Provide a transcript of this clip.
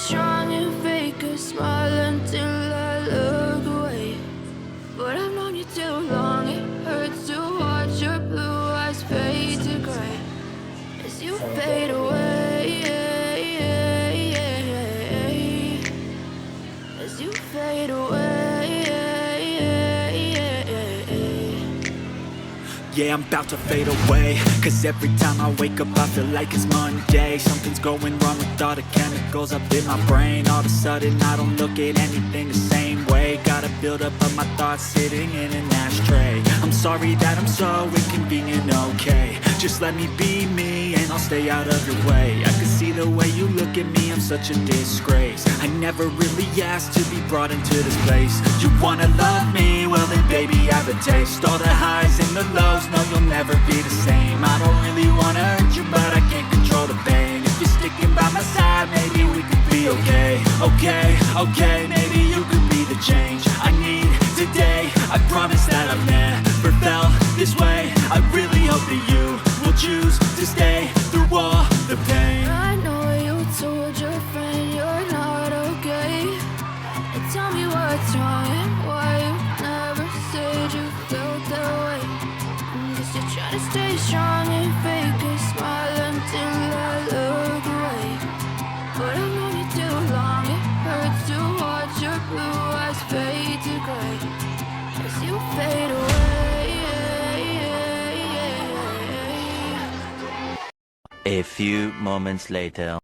strong and fake a smile until I look away. But I've known you too long, it hurts to watch your blue eyes fade to gray as you fade away, as you fade away. Yeah, I'm about to fade away, cause every time I wake up I feel like it's Monday. Something's going wrong with all the chemicals up in my brain. All of a sudden I don't look at anything the same way. Gotta build up of my thoughts sitting in an ashtray. I'm sorry that I'm so inconvenient, okay. Just let me be me and I'll stay out of your way. I can see the way you look at me, I'm such a disgrace. I never really asked to be brought into this place. You wanna love me? Well then baby I have a taste. All the highs and the lows, no you'll never be the same. I don't really wanna hurt you but I can't control the pain. If you're sticking by my side maybe we could be okay. Okay, maybe you could be the change I need today. I promise that I've never felt this way. I really hope that you will choose to stay through all the pain. I know you told your friend you're not okay, but tell me what's wrong and why you never said you felt that way. Guess you're trying to stay strong and fake a smile until I look away. But I've known you too long, it hurts to watch your blue eyes fade to gray as you fade away. A few moments later.